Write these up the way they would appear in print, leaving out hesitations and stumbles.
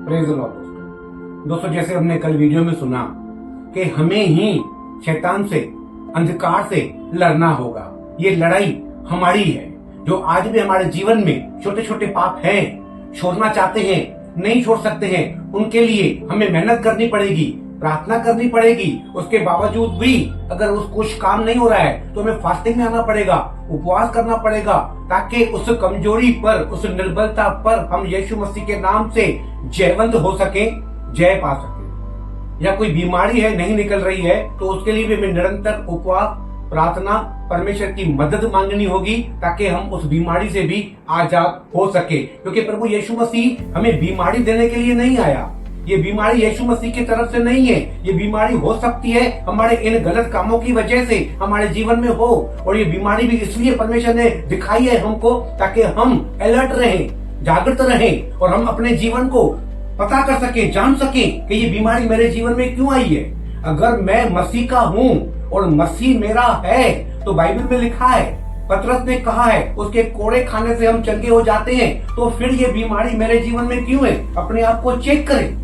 Praise the Lord. दोस्तों, जैसे हमने कल वीडियो में सुना कि हमें ही शैतान से, अंधकार से लड़ना होगा। ये लड़ाई हमारी है। जो आज भी हमारे जीवन में छोटे छोटे पाप हैं, छोड़ना चाहते हैं, नहीं छोड़ सकते हैं, उनके लिए हमें मेहनत करनी पड़ेगी, प्रार्थना करनी पड़ेगी। उसके बावजूद भी अगर उस कुछ काम नहीं हो रहा है तो हमें फास्टिंग में आना पड़ेगा, उपवास करना पड़ेगा, ताकि उस कमजोरी पर, उस निर्बलता पर हम यीशु मसीह के नाम से जयवंत हो सके, जय पा सके। या कोई बीमारी है, नहीं निकल रही है, तो उसके लिए भी हमें निरंतर उपवास, प्रार्थना, परमेश्वर की मदद मांगनी होगी, ताकि हम उस बीमारी से भी आजाद हो सके। क्योंकि प्रभु यीशु मसीह हमें बीमारी देने के लिए नहीं आया। ये बीमारी यीशु मसीह की तरफ से नहीं है। ये बीमारी हो सकती है हमारे इन गलत कामों की वजह से हमारे जीवन में हो, और ये बीमारी भी इसलिए परमेश्वर ने दिखाई है हमको, ताकि हम अलर्ट रहें, जागृत रहें, और हम अपने जीवन को पता कर सके, जान सके कि ये बीमारी मेरे जीवन में क्यों आई है। अगर मैं मसीह का हूँ और मसीह मेरा है, तो बाइबल में लिखा है, पतरस ने कहा है, उसके कोड़े खाने से हम चंगे हो जाते हैं। तो फिर ये बीमारी मेरे जीवन में क्यों है? अपने आप को चेक करें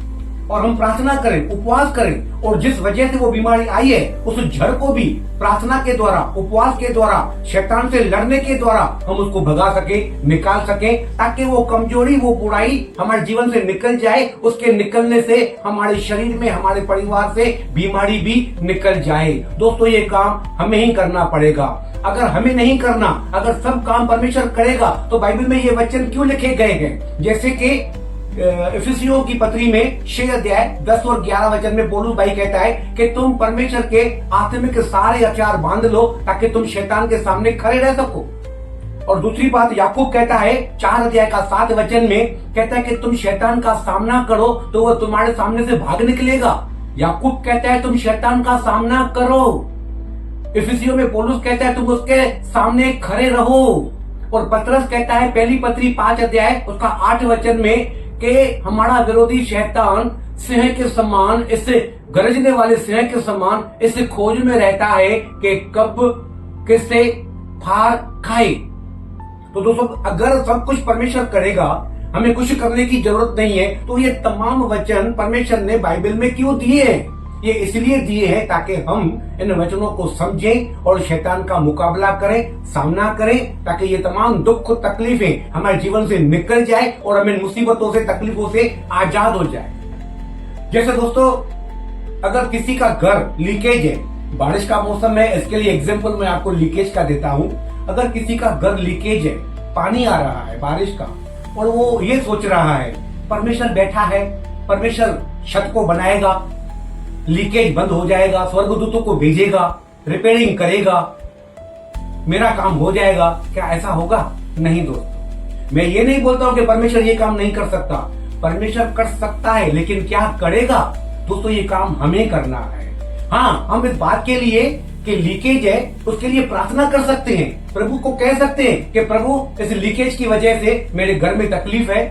और हम प्रार्थना करें, उपवास करें, और जिस वजह से वो बीमारी आई है उस जड़ को भी प्रार्थना के द्वारा, उपवास के द्वारा, शैतान से लड़ने के द्वारा हम उसको भगा सके, निकाल सके, ताकि वो कमजोरी, वो बुराई हमारे जीवन से निकल जाए। उसके निकलने से हमारे शरीर में, हमारे परिवार से बीमारी भी निकल जाए। दोस्तों, ये काम हमें ही करना पड़ेगा। अगर हमें नहीं करना, अगर सब काम परमेश्वर करेगा, तो बाइबल में ये वचन क्यों लिखे गए हैं? जैसे कि इफिसियों की पत्री में 6 अध्याय 10 और 11 वचन में पौलुस भाई कहता है कि तुम परमेश्वर के आत्मिक सारे हथियार बांध लो, ताकि तुम शैतान के सामने खड़े रह सको। और दूसरी बात याकूब कहता है 4 अध्याय का 7 वचन में, कहता है कि तुम शैतान का सामना करो तो वह तुम्हारे सामने से भाग निकलेगा। याकूब कहता है तुम शैतान का सामना करो। इफिसियों में पौलुस कहता है तुम उसके सामने खड़े रहो। और पतरस कहता है पहली पत्री 5 अध्याय उसका 8 वचन में कि हमारा विरोधी शैतान सिंह के समान, इससे गरजने वाले सिंह के समान इस खोज में रहता है कि कब किसे फाड़ खाए। तो दोस्तों, अगर सब कुछ परमेश्वर करेगा, हमें कुछ करने की जरूरत नहीं है, तो ये तमाम वचन परमेश्वर ने बाइबल में क्यों दिए हैं? ये इसलिए दिए हैं ताकि हम इन वचनों को समझें और शैतान का मुकाबला करें, सामना करें, ताकि ये तमाम दुख तकलीफें हमारे जीवन से निकल जाए और हमें मुसीबतों से, तकलीफों से आजाद हो जाए। जैसे दोस्तों, अगर किसी का घर लीकेज है, बारिश का मौसम है, इसके लिए एग्जाम्पल मैं आपको लीकेज का देता हूँ। अगर किसी का घर लीकेज है, पानी आ रहा है बारिश का, और वो ये सोच रहा है परमेश्वर बैठा है, परमेश्वर छत को बनाएगा, लीकेज बंद हो जाएगा, स्वर्गदूतों को भेजेगा, रिपेयरिंग करेगा, मेरा काम हो जाएगा। क्या ऐसा होगा? नहीं दोस्तों, मैं ये नहीं बोलता हूं कि परमेश्वर ये काम नहीं कर सकता। परमेश्वर कर सकता है, लेकिन क्या करेगा? दोस्तों, ये काम हमें करना है। हाँ, हम इस बात के लिए कि लीकेज है, उसके लिए प्रार्थना कर सकते हैं, प्रभु को कह सकते हैं कि प्रभु, इस लीकेज की वजह से मेरे घर में तकलीफ है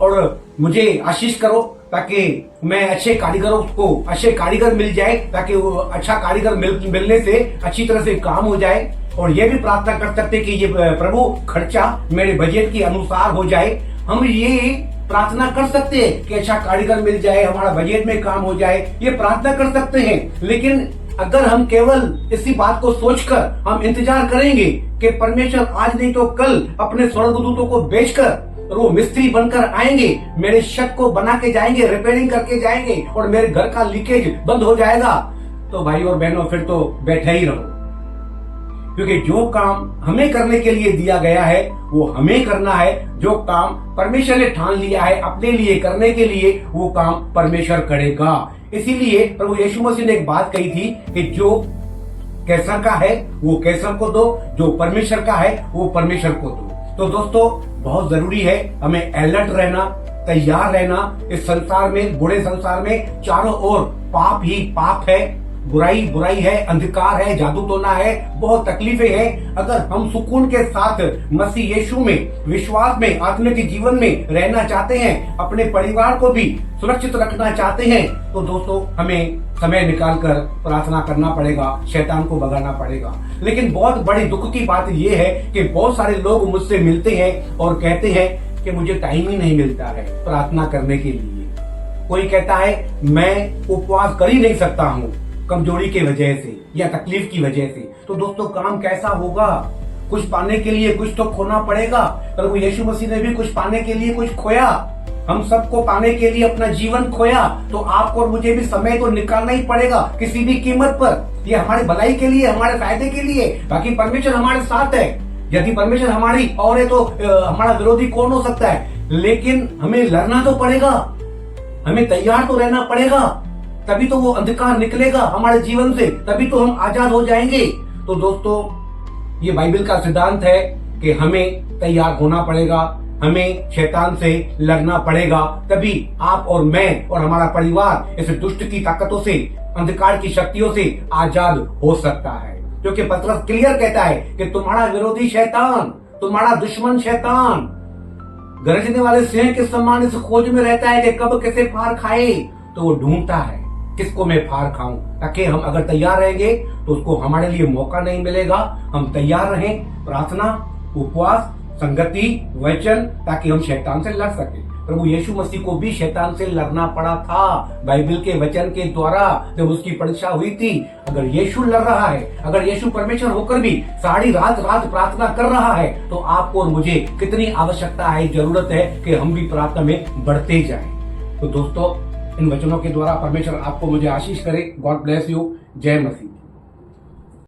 और मुझे आशीष करो, ताकि मैं अच्छे कारीगर मिल जाए, ताकि वो अच्छा कारीगर मिलने से अच्छी तरह से काम हो जाए। और ये भी प्रार्थना कर सकते कि ये प्रभु खर्चा मेरे बजट के अनुसार हो जाए। हम ये प्रार्थना कर सकते हैं कि अच्छा कारीगर मिल जाए, हमारा बजट में काम हो जाए, ये प्रार्थना कर सकते हैं। लेकिन अगर हम केवल इसी बात को सोचकर हम इंतजार करेंगे कि परमेश्वर आज नहीं तो कल अपने स्वर्गदूतों को भेजकर और वो मिस्त्री बनकर आएंगे, मेरे छत को बना के जाएंगे, रिपेयरिंग करके जाएंगे और मेरे घर का लीकेज बंद हो जाएगा, तो भाई और बहनों, फिर तो बैठे ही रहो। क्योंकि जो काम हमें करने के लिए दिया गया है वो हमें करना है। जो काम परमेश्वर ने ठान लिया है अपने लिए करने के लिए, वो काम परमेश्वर करेगा। इसीलिए प्रभु यीशु मसीह ने एक बात कही थी कि जो कैसर का है वो कैसर को दो, जो परमेश्वर का है वो परमेश्वर को दो। तो दोस्तों, बहुत जरूरी है हमें अलर्ट रहना, तैयार रहना। इस संसार में, बुरे संसार में चारों ओर पाप ही पाप है, बुराई है, अंधकार है, जादू टोना है, बहुत तकलीफें हैं। अगर हम सुकून के साथ मसीह यीशु में, विश्वास में, आत्मिक जीवन में रहना चाहते हैं, अपने परिवार को भी सुरक्षित रखना चाहते हैं, तो दोस्तों हमें समय निकालकर प्रार्थना करना पड़ेगा, शैतान को भगाना पड़ेगा। लेकिन बहुत बड़ी दुख की बात यह है कि बहुत सारे लोग मुझसे मिलते हैं और कहते हैं कि मुझे टाइम ही नहीं मिलता है प्रार्थना करने के लिए। कोई कहता है मैं उपवास कर ही नहीं सकता हूँ कमजोरी की वजह से या तकलीफ की वजह से। तो दोस्तों काम कैसा होगा? कुछ पाने के लिए कुछ तो खोना पड़ेगा। प्रभु यीशु मसीह ने भी कुछ पाने के लिए कुछ खोया। हम सबको पाने के लिए अपना जीवन खोया, तो आपको और मुझे भी समय तो निकालना ही पड़ेगा किसी भी कीमत पर। ये हमारी भलाई के लिए, हमारे फायदे के लिए। बाकी परमेश्वर हमारे साथ है। यदि परमेश्वर हमारी और है तो हमारा विरोधी कौन हो सकता है? लेकिन हमें लड़ना तो पड़ेगा, हमें तैयार तो रहना पड़ेगा, तभी तो वो अंधकार निकलेगा हमारे जीवन से, तभी तो हम आजाद हो जाएंगे। तो दोस्तों ये बाइबल का सिद्धांत है कि हमें तैयार होना पड़ेगा, हमें शैतान से लड़ना पड़ेगा, तभी आप और मैं और हमारा परिवार इस दुष्ट की ताकतों से, अंधकार की शक्तियों से आजाद हो सकता है। क्योंकि पतरस क्लियर कहता है कि तुम्हारा विरोधी शैतान, तुम्हारा दुश्मन शैतान गरजने वाले सिंह के समान इस खोज में रहता है कि कब किसे फाड़ खाए। तो वो ढूंढता है किसको मैं फाड़ खाऊं, ताकि हम अगर तैयार रहेंगे तो उसको हमारे लिए मौका नहीं मिलेगा। हम तैयार रहें, प्रार्थना, उपवास, संगति, वचन, ताकि हम शैतान से लड़ सके। प्रभु यीशु मसीह को भी शैतान से लड़ना पड़ा था बाइबल के वचन के द्वारा, जब उसकी परीक्षा हुई थी। अगर यीशु लड़ रहा है, अगर यीशु परमेश्वर होकर भी सारी रात प्रार्थना कर रहा है, तो आपको और मुझे कितनी आवश्यकता है, जरूरत है कि हम भी प्रार्थना में बढ़ते जाएं। तो दोस्तों इन वचनों के द्वारा परमेश्वर आपको मुझे आशीष करे। God bless you. जय मसीह।